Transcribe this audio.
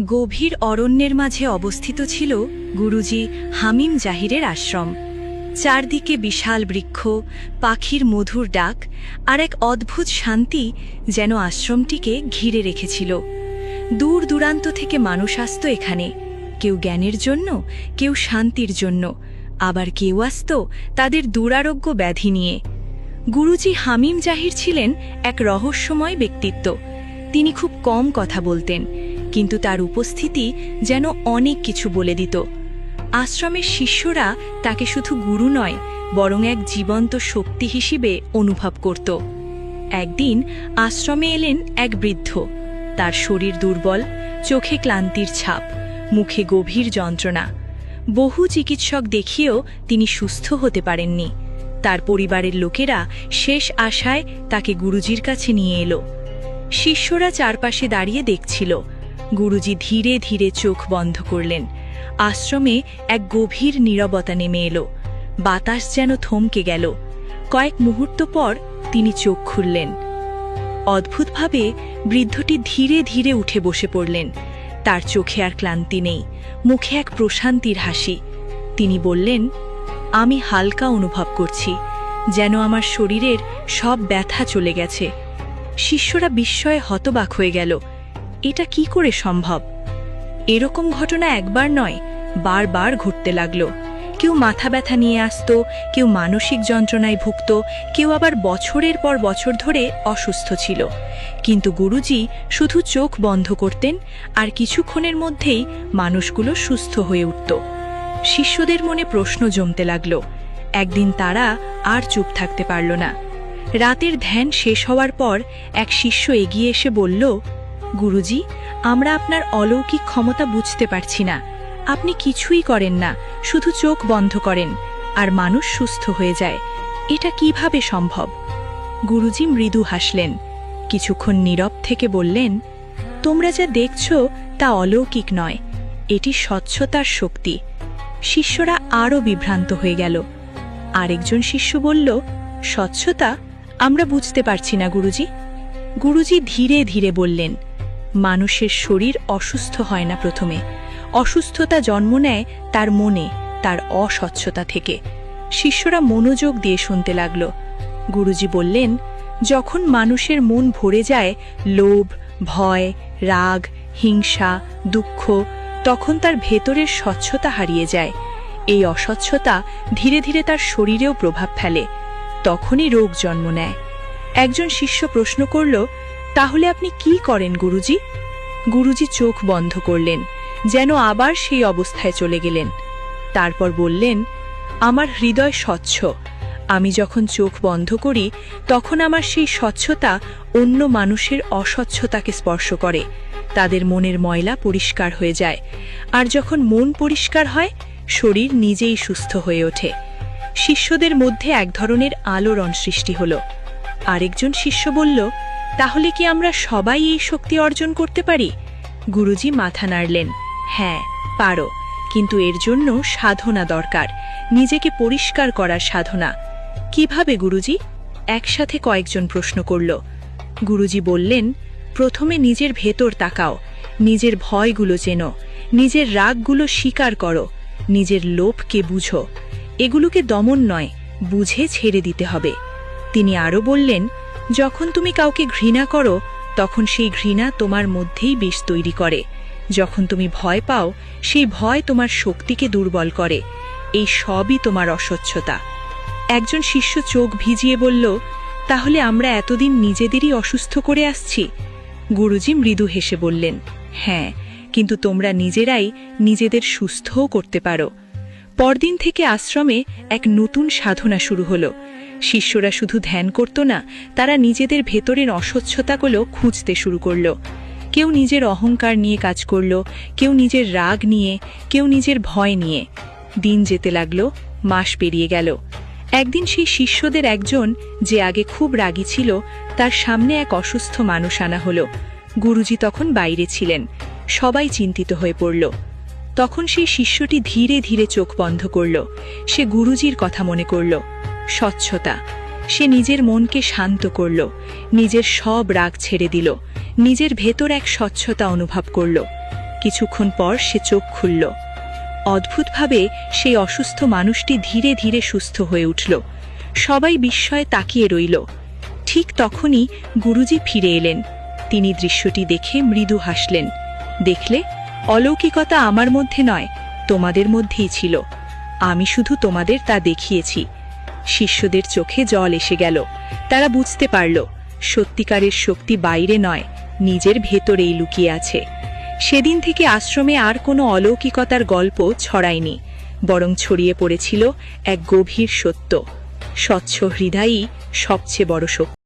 গভীর অরণ্যের মাঝে অবস্থিত ছিল গুরুজি হামিম জাহিরের আশ্রম। চারদিকে বিশাল বৃক্ষ, পাখির মধুর ডাক আর এক অদ্ভুত শান্তি যেন আশ্রমটিকে ঘিরে রেখেছিল। দূর দূরান্ত থেকে মানুষ আসত এখানে, কেউ জ্ঞানের জন্য, কেউ শান্তির জন্য, আবার কেউ আসত তাদের দুরারোগ্য ব্যাধি নিয়ে। গুরুজি হামিম জাহির ছিলেন এক রহস্যময় ব্যক্তিত্ব। তিনি খুব কম কথা বলতেন, কিন্তু তার উপস্থিতি যেন অনেক কিছু বলে দিত। আশ্রমের শিষ্যরা তাকে শুধু গুরু নয়, বরং এক জীবন্ত শক্তি হিসেবে অনুভব করত। একদিন আশ্রমে এলেন এক বৃদ্ধ। তার শরীর দুর্বল, চোখে ক্লান্তির ছাপ, মুখে গভীর যন্ত্রণা। বহু চিকিৎসক দেখিয়েও তিনি সুস্থ হতে পারেননি। তার পরিবারের লোকেরা শেষ আশায় তাকে গুরুজির কাছে নিয়ে এলো। শিষ্যরা চারপাশে দাঁড়িয়ে দেখছিল। গুরুজি ধীরে ধীরে চোখ বন্ধ করলেন। আশ্রমে এক গভীর নীরবতা নেমে এলো। বাতাস যেন থমকে গেল। কয়েক মুহূর্ত পর তিনি চোখ খুললেন। অদ্ভুতভাবে বৃদ্ধটি ধীরে ধীরে উঠে বসে পড়লেন। তার চোখে আর ক্লান্তি নেই, মুখে এক প্রশান্তির হাসি। তিনি বললেন, আমি হালকা অনুভব করছি, যেন আমার শরীরের সব ব্যথা চলে গেছে। শিষ্যরা বিস্ময়ে হতবাক হয়ে গেল। এটা কি করে সম্ভব? এরকম ঘটনা একবার নয়, বারবার ঘটতে লাগল। কেউ মাথা ব্যথা নিয়ে আসত, কেউ মানসিক যন্ত্রণায় ভুগত, কেউ আবার বছরের পর বছর ধরে অসুস্থ ছিল। কিন্তু গুরুজি শুধু চোখ বন্ধ করতেন, আর কিছুক্ষণের মধ্যেই মানুষগুলো সুস্থ হয়ে উঠত। শিষ্যদের মনে প্রশ্ন জমতে লাগল। একদিন তারা আর চুপ থাকতে পারল না। রাতের ধ্যান শেষ হওয়ার পর এক শিষ্য এগিয়ে এসে বলল, গুরুজি, আমরা আপনার অলৌকিক ক্ষমতা বুঝতে পারছি না। আপনি কিছুই করেন না, শুধু চোখ বন্ধ করেন, আর মানুষ সুস্থ হয়ে যায়। এটা কিভাবে সম্ভব? গুরুজি মৃদু হাসলেন। কিছুক্ষণ নীরব থেকে বললেন, তোমরা যা দেখছ তা অলৌকিক নয়, এটি স্বচ্ছতার শক্তি। শিষ্যরা আরও বিভ্রান্ত হয়ে গেল। আরেকজন শিষ্য বলল, স্বচ্ছতা? আমরা বুঝতে পারছি না গুরুজি। গুরুজি ধীরে ধীরে বললেন, মানুষের শরীর অসুস্থ হয় না প্রথমে। অসুস্থতা জন্ম নেয় তার মনে, তার অস্বচ্ছতা থেকে। শিষ্যরা মনোযোগ দিয়ে শুনতে লাগল। গুরুজি বললেন, যখন মানুষের মন ভরে যায় লোভ, ভয়, রাগ, হিংসা, দুঃখ, তখন তার ভেতরের স্বচ্ছতা হারিয়ে যায়। এই অস্বচ্ছতা ধীরে ধীরে তার শরীরেও প্রভাব ফেলে। তখনই রোগ জন্ম নেয়। একজন শিষ্য প্রশ্ন করল, তাহলে আপনি কি করেন গুরুজি? গুরুজি চোখ বন্ধ করলেন, যেন আবার সেই অবস্থায় চলে গেলেন। তারপর বললেন, আমার হৃদয় স্বচ্ছ। আমি যখন চোখ বন্ধ করি, তখন আমার সেই স্বচ্ছতা অন্য মানুষের অস্বচ্ছতাকে স্পর্শ করে। তাদের মনের ময়লা পরিষ্কার হয়ে যায়। আর যখন মন পরিষ্কার হয়, শরীর নিজেই সুস্থ হয়ে ওঠে। শিষ্যদের মধ্যে এক ধরনের আলোড়ন সৃষ্টি হল। আরেকজন শিষ্য বলল, তাহলে কি আমরা সবাই এই শক্তি অর্জন করতে পারি? গুরুজি মাথা নাড়লেন, হ্যাঁ, পারো, কিন্তু এর জন্য সাধনা দরকার, নিজেকে পরিষ্কার করার সাধনা। কিভাবে গুরুজি? একসাথে কয়েকজন প্রশ্ন করল। গুরুজি বললেন, প্রথমে নিজের ভেতর তাকাও, নিজের ভয়গুলো চেনো, নিজের রাগগুলো স্বীকার করো, নিজের লোভকে বুঝো। এগুলোকে দমন নয়, বুঝে ছেড়ে দিতে হবে। তিনি আরও বললেন, যখন তুমি কাউকে ঘৃণা করো, তখন সেই ঘৃণা তোমার মধ্যেই বিষ তৈরি করে। যখন তুমি ভয় পাও, সেই ভয় তোমার শক্তিকে দুর্বল করে। এই সবই তোমার অস্বচ্ছতা। একজন শিষ্য চোখ ভিজিয়ে বলল, তাহলে আমরা এতদিন নিজেদেরই অসুস্থ করে আসছি? গুরুজি মৃদু হেসে বললেন, হ্যাঁ, কিন্তু তোমরা নিজেরাই নিজেদের সুস্থও করতে পারো। পরদিন থেকে আশ্রমে এক নতুন সাধনা শুরু হলো। শিষ্যরা শুধু ধ্যান করত না, তারা নিজেদের ভেতরের অস্বচ্ছতাগুলো খুঁজতে শুরু করল। কেউ নিজের অহংকার নিয়ে কাজ করল, কেউ নিজের রাগ নিয়ে, কেউ নিজের ভয় নিয়ে। দিন যেতে লাগলো, মাস পেরিয়ে গেল। একদিন সেই শিষ্যদের একজন, যে আগে খুব রাগী ছিল, তার সামনে এক অসুস্থ মানুষ আনা হলো। গুরুজি তখন বাইরে ছিলেন। সবাই চিন্তিত হয়ে পড়ল। তখন সেই শিষ্যটি ধীরে ধীরে চোখ বন্ধ করল। সে গুরুজির কথা মনে করল। স্বচ্ছতা। সে নিজের মনকে শান্ত করল, নিজের সব রাগ ছেড়ে দিল, নিজের ভেতর এক স্বচ্ছতা অনুভব করল। কিছুক্ষণ পর সে চোখ খুলল। অদ্ভুতভাবে সেই অসুস্থ মানুষটি ধীরে ধীরে সুস্থ হয়ে উঠল। সবাই বিস্ময়ে তাকিয়ে রইল। ঠিক তখনই গুরুজি ফিরে এলেন। তিনি দৃশ্যটি দেখে মৃদু হাসলেন। দেখলে, অলৌকিকতা আমার মধ্যে নয়, তোমাদের মধ্যেই ছিল। আমি শুধু তোমাদের তা দেখিয়েছি। শিষ্যদের চোখে জল এসে গেল। তারা বুঝতে পারল, সত্যিকারের শক্তি বাইরে নয়, নিজের ভেতরেই লুকিয়ে আছে। সেদিন থেকে আশ্রমে আর কোনো অলৌকিকতার গল্প ছড়ায়নি, বরং ছড়িয়ে পড়েছিল এক গভীর সত্য: স্বচ্ছ হৃদয়ই সবচেয়ে বড় শক্তি।